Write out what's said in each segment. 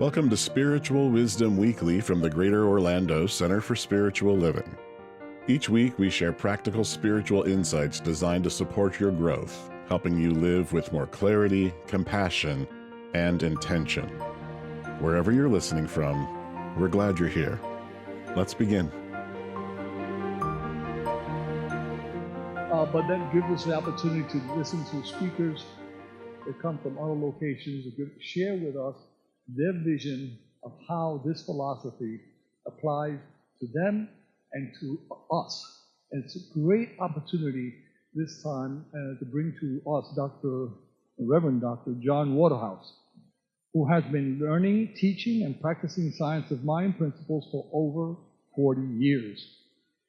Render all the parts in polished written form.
Welcome to Spiritual Wisdom Weekly from the Greater Orlando Center for Spiritual Living. Each week, we share practical spiritual insights designed to support your growth, helping you live with more clarity, compassion, and intention. Wherever you're listening from, we're glad you're here. Let's begin. But that gives us the opportunity to listen to speakers that come from other locations that share with us their vision of how this philosophy applies to them and to us. And it's a great opportunity this time to bring to us Reverend Dr. John Waterhouse, who has been learning, teaching, and practicing science of mind principles for over 40 years.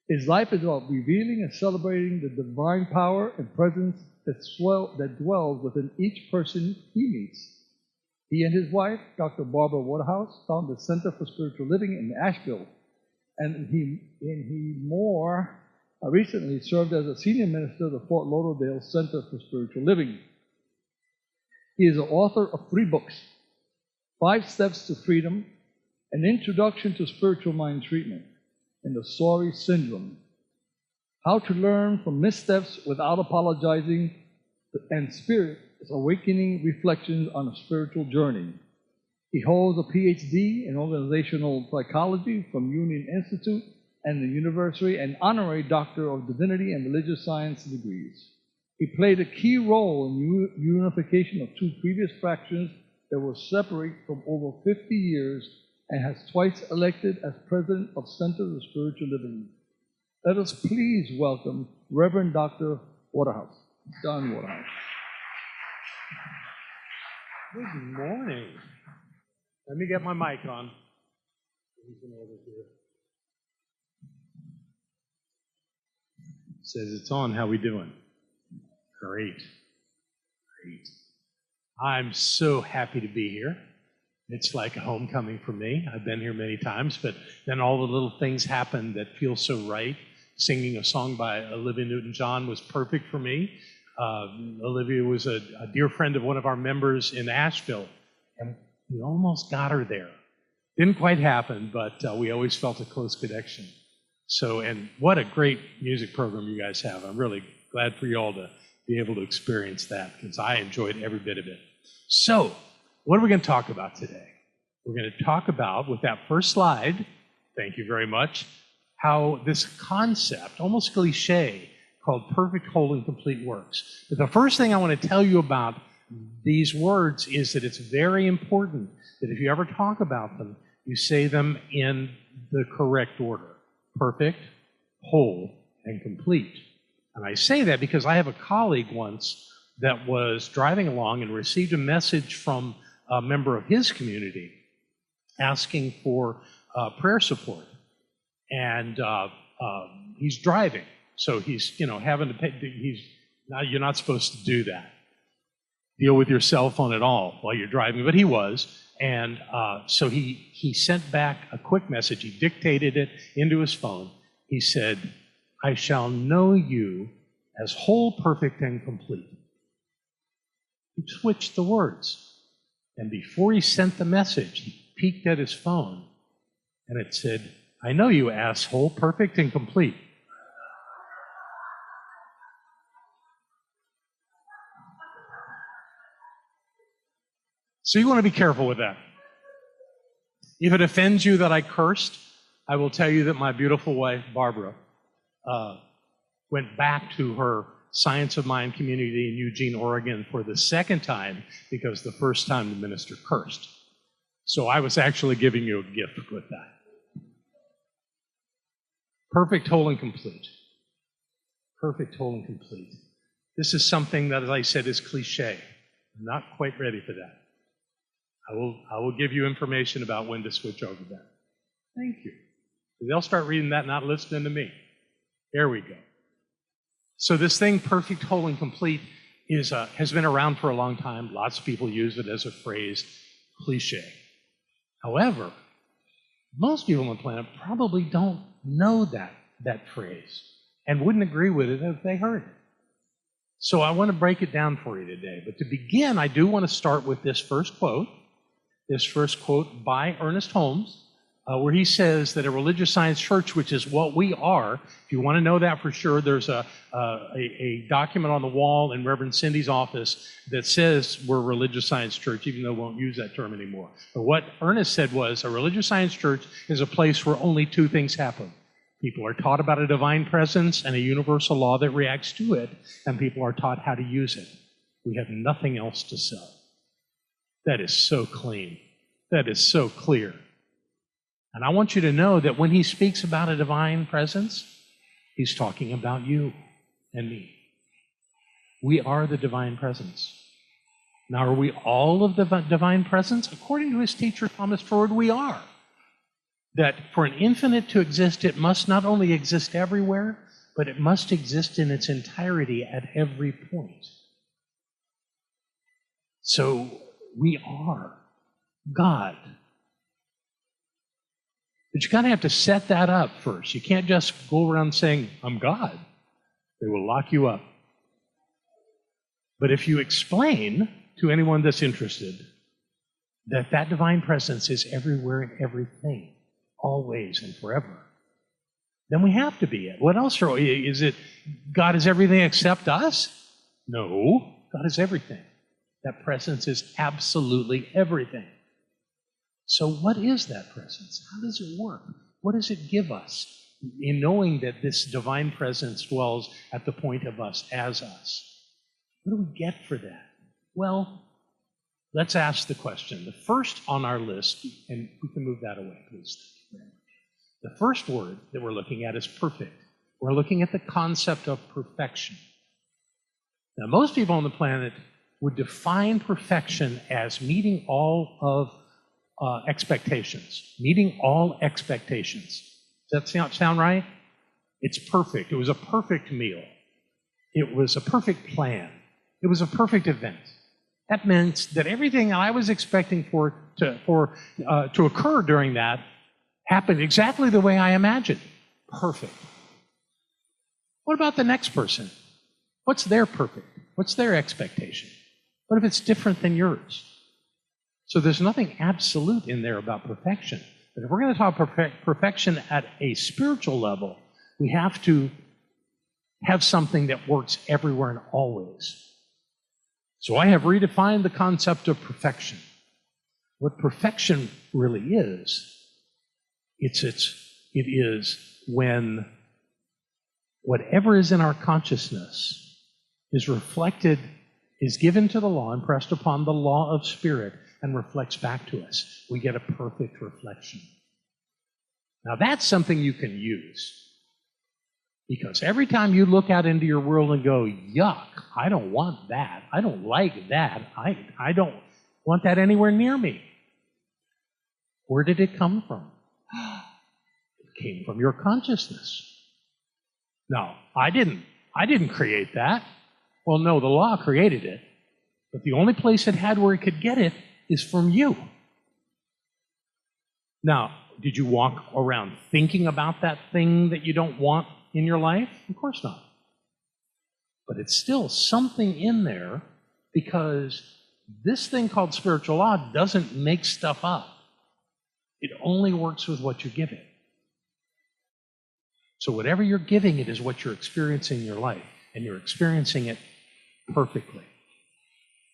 His life is about revealing and celebrating the divine power and presence that dwells within each person he meets. He and his wife, Dr. Barbara Waterhouse, founded the Center for Spiritual Living in Asheville, and he more recently served as a senior minister of the Fort Lauderdale Center for Spiritual Living. He is the author of 3 books: 5 Steps to Freedom, An Introduction to Spiritual Mind Treatment, and The Sorry Syndrome, How to Learn from Missteps Without Apologizing, and Spirit Awakening Reflections on a Spiritual Journey. He holds a PhD in Organizational Psychology from Union Institute and the University, and Honorary Doctor of Divinity and Religious Science degrees. He played a key role in unification of 2 previous fractions that were separate from over 50 years, and has twice elected as President of Center for Spiritual Living. Let us please welcome Reverend Dr. Waterhouse, John Waterhouse. Good morning. Let me get my mic on. Says it's on. How we doing? Great. I'm so happy to be here. It's like a homecoming for me. I've been here many times, but then all the little things happen that feel so right. Singing a song by Olivia Newton-John was perfect for me. Olivia was a dear friend of one of our members in Asheville, and we almost got her there. Didn't quite happen, but we always felt a close connection. So, and what a great music program you guys have. I'm really glad for you all to be able to experience that, because I enjoyed every bit of it. So, what are we going to talk about today? We're going to talk about, with that first slide, thank you very much, how this concept, almost cliche, called perfect, whole, and complete works. But the first thing I want to tell you about these words is that it's very important that if you ever talk about them, you say them in the correct order: perfect, whole, and complete. And I say that because I have a colleague once that was driving along and received a message from a member of his community asking for prayer support. And he's driving. So he's, having to pay, you're not supposed to do that. Deal with your cell phone at all while you're driving, but he was. And so he sent back a quick message. He dictated it into his phone. He said, "I shall know you as whole, perfect, and complete." He switched the words. And before he sent the message, he peeked at his phone, and it said, "I know you as whole, perfect, and complete." So you want to be careful with that. If it offends you that I cursed, I will tell you that my beautiful wife, Barbara, went back to her Science of Mind community in Eugene, Oregon for the second time, because the first time the minister cursed. So I was actually giving you a gift with that. Perfect, whole, and complete. Perfect, whole, and complete. This is something that, as I said, is cliche. I'm not quite ready for that. I will give you information about when to switch over that. Thank you. They'll start reading that, not listening to me. There we go. So this thing, perfect, whole, and complete, has been around for a long time. Lots of people use it as a phrase, cliche. However, most people on the planet probably don't know that phrase and wouldn't agree with it if they heard it. So I want to break it down for you today. But to begin, I do want to start with this first quote this first quote by Ernest Holmes, where he says that a religious science church, which is what we are, if you want to know that for sure, there's a document on the wall in Reverend Cindy's office that says we're a religious science church, even though we won't use that term anymore. But what Ernest said was a religious science church is a place where only two things happen. People are taught about a divine presence and a universal law that reacts to it, and people are taught how to use it. We have nothing else to sell. That is so clean. That is so clear. And I want you to know that when he speaks about a divine presence, he's talking about you and me. We are the divine presence. Now, are we all of the divine presence? According to his teacher, Thomas Ford, we are. That for an infinite to exist, it must not only exist everywhere, but it must exist in its entirety at every point. So we are God. But you kind of have to set that up first. You can't just go around saying, I'm God. They will lock you up. But if you explain to anyone that's interested that that divine presence is everywhere and everything, always and forever, then we have to be it. What else is it? God is everything except us? No, God is everything. That presence is absolutely everything. So what is that presence? How does it work? What does it give us in knowing that this divine presence dwells at the point of us as us? What do we get for that? Well, let's ask the question. The first on our list, and we can move that away, please. The first word that we're looking at is perfect. We're looking at the concept of perfection. Now, most people on the planet would define perfection as meeting all of expectations. Meeting all expectations. Does that sound right? It's perfect. It was a perfect meal. It was a perfect plan. It was a perfect event. That meant that everything I was expecting to occur during that happened exactly the way I imagined. Perfect. What about the next person? What's their perfect? What's their expectation? What if it's different than yours? So there's nothing absolute in there about perfection. But if we're going to talk perfection at a spiritual level, we have to have something that works everywhere and always. So I have redefined the concept of perfection. What perfection really is, it is when whatever is in our consciousness is reflected, is given to the law, impressed upon the law of spirit, and reflects back to us. We get a perfect reflection. Now that's something you can use. Because every time you look out into your world and go, yuck, I don't want that. I don't like that. I don't want that anywhere near me. Where did it come from? It came from your consciousness. No, I didn't create that. Well, no, the law created it. But the only place it had where it could get it is from you. Now, did you walk around thinking about that thing that you don't want in your life? Of course not. But it's still something in there, because this thing called spiritual law doesn't make stuff up. It only works with what you give it. So whatever you're giving it is what you're experiencing in your life, and you're experiencing it perfectly.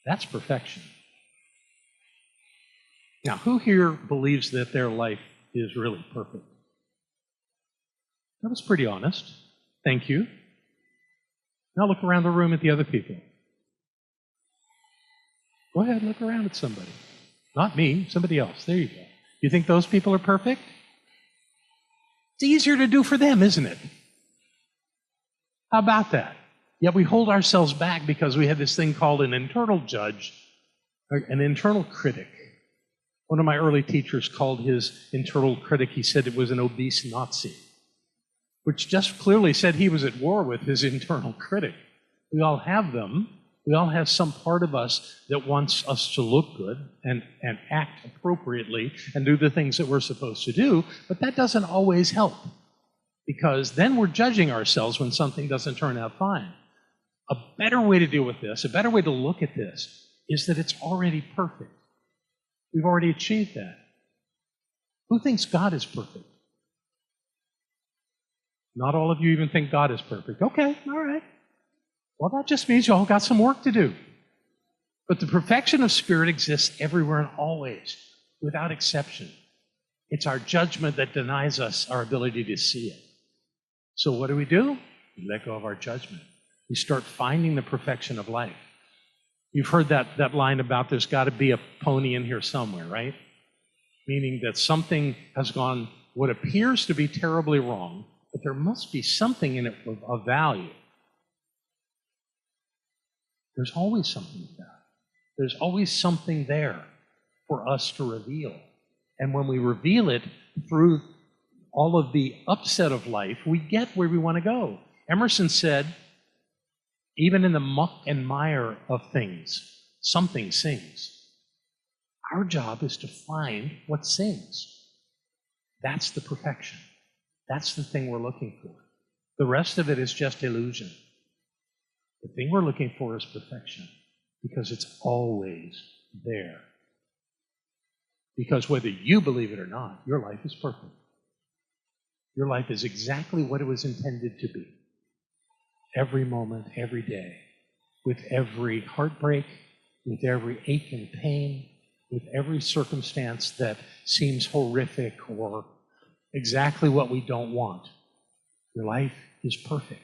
That's perfection. Now, who here believes that their life is really perfect? That was pretty honest. Thank you. Now look around the room at the other people. Go ahead, look around at somebody. Not me, somebody else. There you go. You think those people are perfect? It's easier to do for them, isn't it? How about that? Yet we hold ourselves back because we have this thing called an internal judge, or an internal critic. One of my early teachers called his internal critic, he said it was an obese Nazi, which just clearly said he was at war with his internal critic. We all have them. We all have some part of us that wants us to look good and act appropriately and do the things that we're supposed to do, but that doesn't always help, because then we're judging ourselves when something doesn't turn out fine. A better way to deal with this, a better way to look at this, is that it's already perfect. We've already achieved that. Who thinks God is perfect? Not all of you even think God is perfect. Okay, all right. Well, that just means you all got some work to do. But the perfection of spirit exists everywhere and always, without exception. It's our judgment that denies us our ability to see it. So what do? We let go of our judgment. We start finding the perfection of life. You've heard that line about there's got to be a pony in here somewhere, right? Meaning that something has gone what appears to be terribly wrong, but there must be something in it of value. There's always something of that. There's always something there for us to reveal. And when we reveal it through all of the upset of life, we get where we want to go. Emerson said, even in the muck and mire of things, something sings. Our job is to find what sings. That's the perfection. That's the thing we're looking for. The rest of it is just illusion. The thing we're looking for is perfection, because it's always there. Because whether you believe it or not, your life is perfect. Your life is exactly what it was intended to be. Every moment, every day, with every heartbreak, with every ache and pain, with every circumstance that seems horrific or exactly what we don't want. Your life is perfect.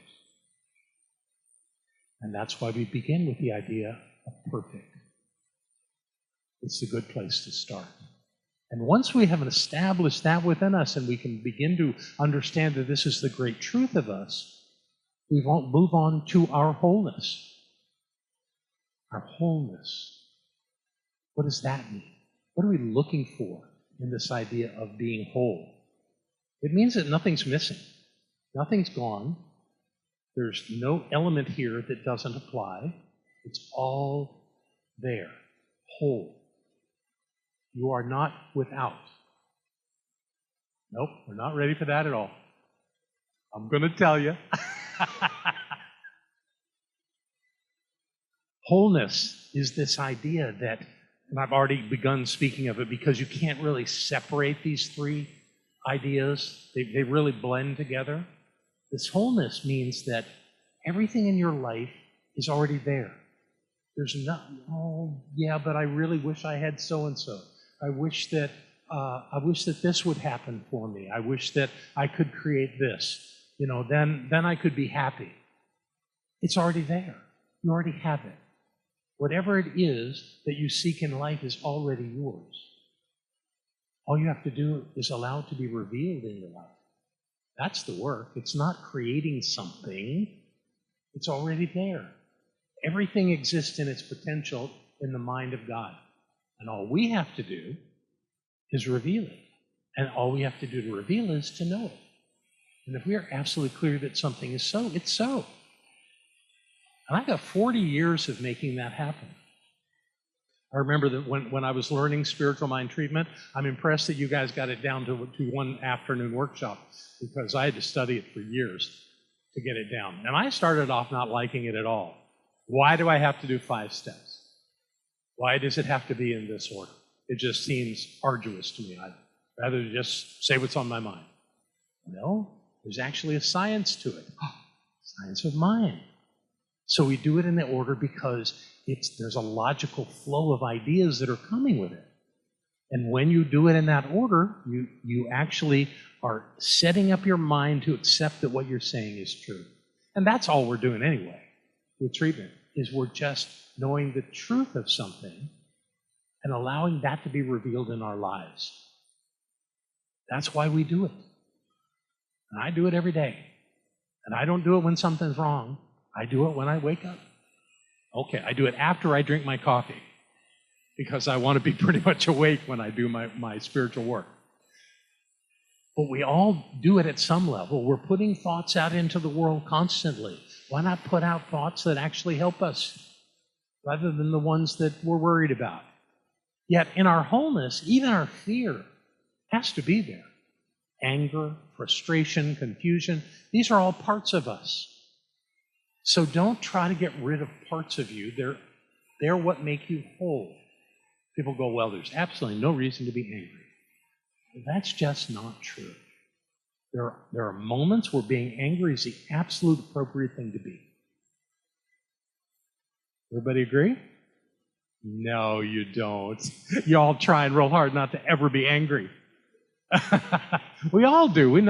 And that's why we begin with the idea of perfect. It's a good place to start. And once we have established that within us and we can begin to understand that this is the great truth of us, we won't move on to our wholeness. Our wholeness. What does that mean? What are we looking for in this idea of being whole? It means that nothing's missing. Nothing's gone. There's no element here that doesn't apply. It's all there, whole. You are not without. Nope, we're not ready for that at all. I'm going to tell you. Wholeness is this idea that, and I've already begun speaking of it because you can't really separate these three ideas. They really blend together. This wholeness means that everything in your life is already there. There's not, oh, yeah, but I really wish I had so-and-so. I wish that this would happen for me. I wish that I could create this. Then I could be happy. It's already there. You already have it. Whatever it is that you seek in life is already yours. All you have to do is allow it to be revealed in your life. That's the work. It's not creating something. It's already there. Everything exists in its potential in the mind of God. And all we have to do is reveal it. And all we have to do to reveal is to know it. And if we are absolutely clear that something is so, it's so. And I got 40 years of making that happen. I remember that when I was learning spiritual mind treatment, I'm impressed that you guys got it down to one afternoon workshop, because I had to study it for years to get it down. And I started off not liking it at all. Why do I have to do 5 steps? Why does it have to be in this order? It just seems arduous to me. I'd rather just say what's on my mind. No, there's actually a science to it. Science of mind. So we do it in the order because there's a logical flow of ideas that are coming with it. And when you do it in that order, you actually are setting up your mind to accept that what you're saying is true. And that's all we're doing anyway with treatment, is we're just knowing the truth of something and allowing that to be revealed in our lives. That's why we do it. And I do it every day. And I don't do it when something's wrong. I do it when I wake up. Okay, I do it after I drink my coffee, because I want to be pretty much awake when I do my spiritual work. But we all do it at some level. We're putting thoughts out into the world constantly. Why not put out thoughts that actually help us rather than the ones that we're worried about? Yet in our wholeness, even our fear has to be there. Anger, frustration, confusion, these are all parts of us. So don't try to get rid of parts of you. They're what make you whole. People go, well, there's absolutely no reason to be angry. That's just not true. There are moments where being angry is the absolute appropriate thing to be. Everybody agree? No, you don't. You all trying real hard not to ever be angry. We all do. We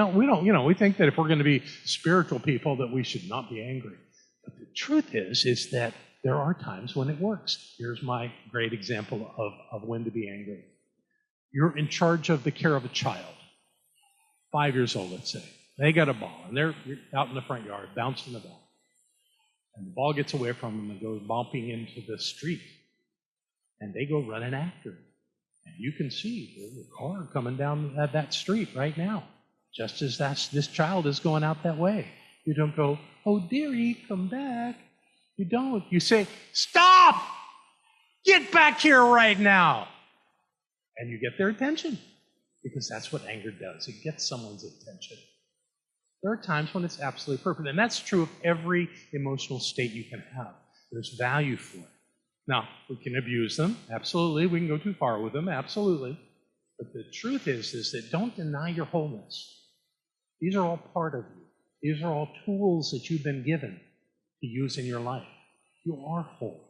think that if we're going to be spiritual people that we should not be angry. But the truth is that there are times when it works. Here's my great example of when to be angry. You're in charge of the care of a child, 5 years old, let's say. They got a ball, and they're out in the front yard bouncing the ball. And the ball gets away from them and goes bumping into the street. And they go running after it. And you can see the car coming down that street right now, just as this child is going out that way. You don't go, oh, dearie, come back. You don't. You say, stop! Get back here right now! And you get their attention, because that's what anger does. It gets someone's attention. There are times when it's absolutely perfect, and that's true of every emotional state you can have. There's value for it. Now, we can abuse them, absolutely. We can go too far with them, absolutely. But the truth is that don't deny your wholeness. These are all part of you. These are all tools that you've been given to use in your life. You are whole.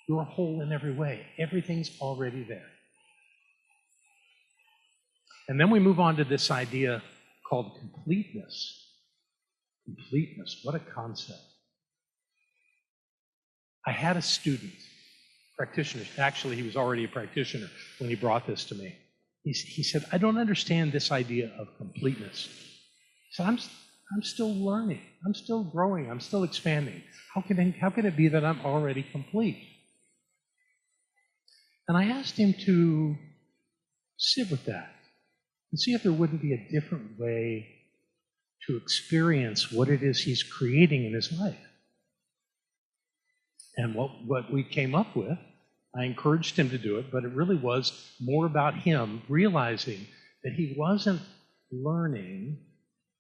You're whole in every way. Everything's already there. And then we move on to this idea called completeness. Completeness, what a concept. I had a student, practitioner. Actually, he was already a practitioner when he brought this to me. He said, I don't understand this idea of completeness. He said, I'm still learning. I'm still growing. I'm still expanding. How can it be that I'm already complete? And I asked him to sit with that and see if there wouldn't be a different way to experience what it is he's creating in his life. And what we came up with, I encouraged him to do it, but it really was more about him realizing that he wasn't learning,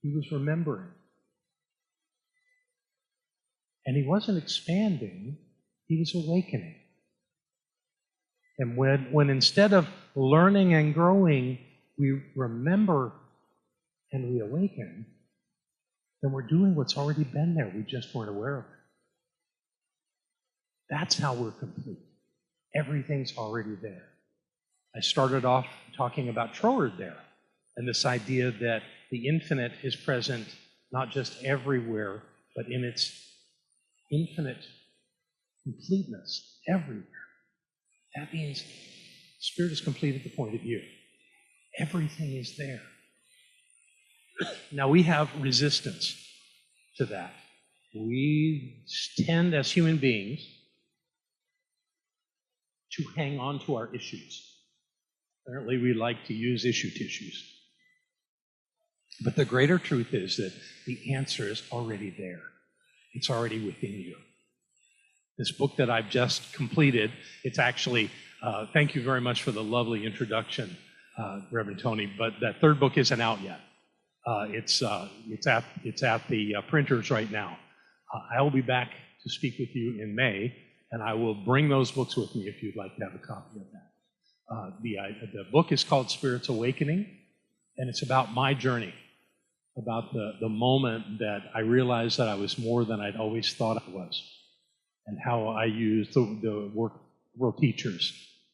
he was remembering. And he wasn't expanding, he was awakening. And when instead of learning and growing, we remember and we awaken, then we're doing what's already been there. We just weren't aware of it. That's how we're complete. Everything's already there. I started off talking about Troerd there, and this idea that the infinite is present not just everywhere, but in its infinite completeness everywhere. That means Spirit is complete at the point of view. Everything is there. Now, we have resistance to that. We tend, as human beings, to hang on to our issues. Apparently, we like to use issue tissues. But the greater truth is that the answer is already there. It's already within you. This book that I've just completed, it's actually, thank you very much for the lovely introduction, Reverend Tony, but that third book isn't out yet. It's at the printers right now. I will be back to speak with you in May, and I will bring those books with me if you'd like to have a copy of that. The book is called Spirit's Awakening, and it's about my journey, about the moment that I realized that I was more than I'd always thought I was, and how I used the work of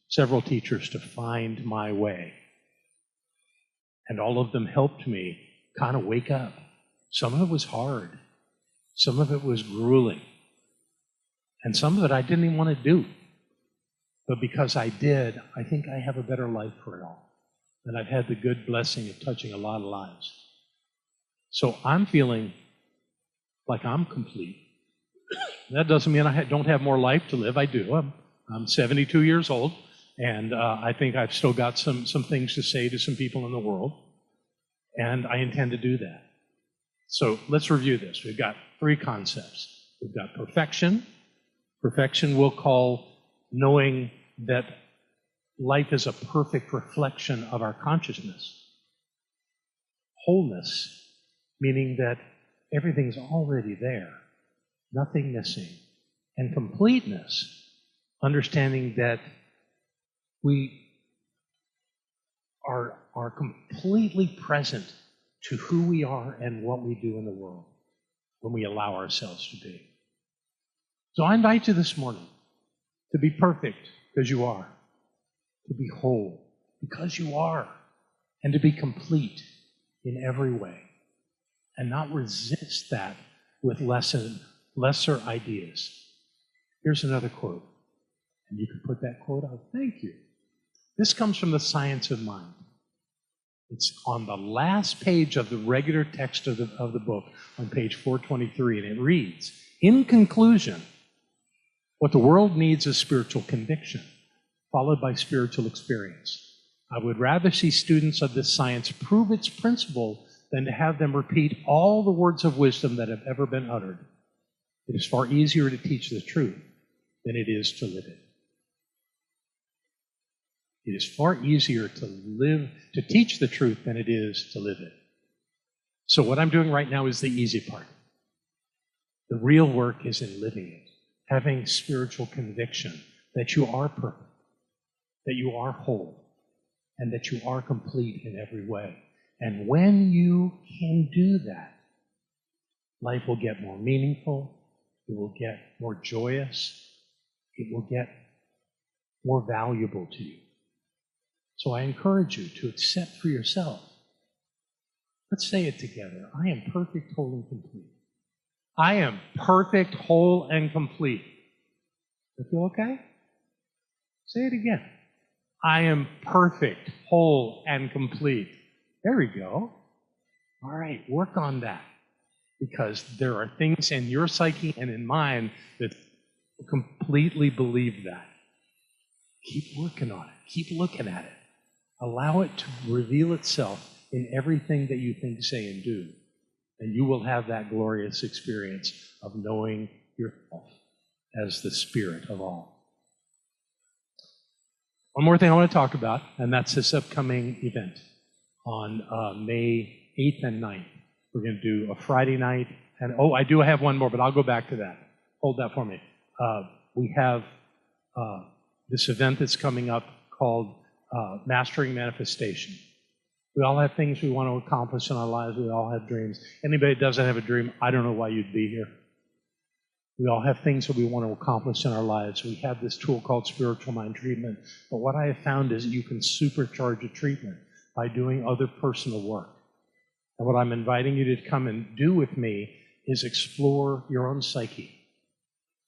several teachers to find my way. And all of them helped me kind of wake up. Some of it was hard. Some of it was grueling. And some of it I didn't even want to do. But because I did, I think I have a better life for it all. And I've had the good blessing of touching a lot of lives. So I'm feeling like I'm complete. That doesn't mean I don't have more life to live. I do. I'm 72 years old, and I think I've still got some things to say to some people in the world, and I intend to do that. So let's review this. We've got three concepts. We've got perfection. Perfection we'll call knowing that life is a perfect reflection of our consciousness. Wholeness, meaning that everything's already there, nothing missing. And completeness, understanding that we are completely present to who we are and what we do in the world when we allow ourselves to be. So I invite you this morning to be perfect because you are, to be whole because you are, and to be complete in every way, and not resist that with lesser ideas. Here's another quote, and you can put that quote out. Thank you. This comes from the Science of Mind. It's on the last page of the regular text of the book on page 423, and it reads, in conclusion, what the world needs is spiritual conviction, followed by spiritual experience. I would rather see students of this science prove its principle than to have them repeat all the words of wisdom that have ever been uttered. It is far easier to teach the truth than it is to live it. It is far easier to teach the truth than it is to live it. So what I'm doing right now is the easy part. The real work is in living it, having spiritual conviction that you are perfect, that you are whole, and that you are complete in every way. And when you can do that, life will get more meaningful, it will get more joyous, it will get more valuable to you. So I encourage you to accept for yourself. Let's say it together. I am perfect, whole, and complete. I am perfect, whole, and complete. That feel okay? Say it again. I am perfect, whole, and complete. There we go. All right, work on that. Because there are things in your psyche and in mine that completely believe that. Keep working on it. Keep looking at it. Allow it to reveal itself in everything that you think, say, and do. And you will have that glorious experience of knowing yourself as the spirit of all. One more thing I want to talk about, and that's this upcoming event on May 8th and 9th. We're going to do a Friday night. And I do have one more, but I'll go back to that. Hold that for me. We have this event that's coming up called Mastering Manifestation. We all have things we want to accomplish in our lives. We all have dreams. Anybody that doesn't have a dream, I don't know why you'd be here. We all have things that we want to accomplish in our lives. We have this tool called spiritual mind treatment. But what I have found is that you can supercharge a treatment by doing other personal work. And what I'm inviting you to come and do with me is explore your own psyche.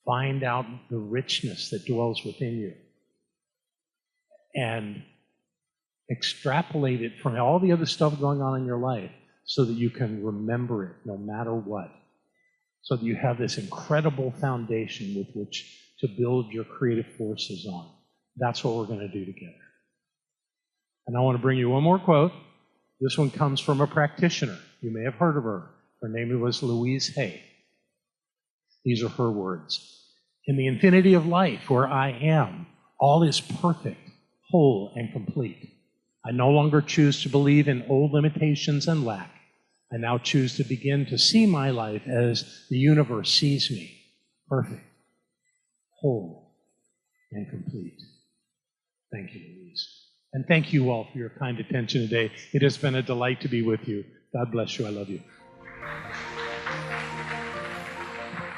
Find out the richness that dwells within you. And extrapolate it from all the other stuff going on in your life so that you can remember it no matter what. So that you have this incredible foundation with which to build your creative forces on. That's what we're going to do together. And I want to bring you one more quote. This one comes from a practitioner. You may have heard of her. Her name was Louise Hay. These are her words. In the infinity of life where I am, all is perfect, whole, and complete. I no longer choose to believe in old limitations and lack. I now choose to begin to see my life as the universe sees me, perfect, whole, and complete. Thank you, Louise. And thank you all for your kind attention today. It has been a delight to be with you. God bless you. I love you.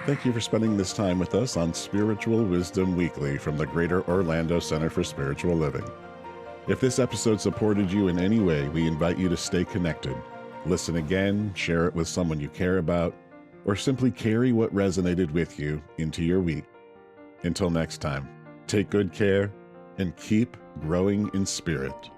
Thank you for spending this time with us on Spiritual Wisdom Weekly from the Greater Orlando Center for Spiritual Living. If this episode supported you in any way, we invite you to stay connected. Listen again, share it with someone you care about, or simply carry what resonated with you into your week. Until next time, take good care and keep growing in spirit.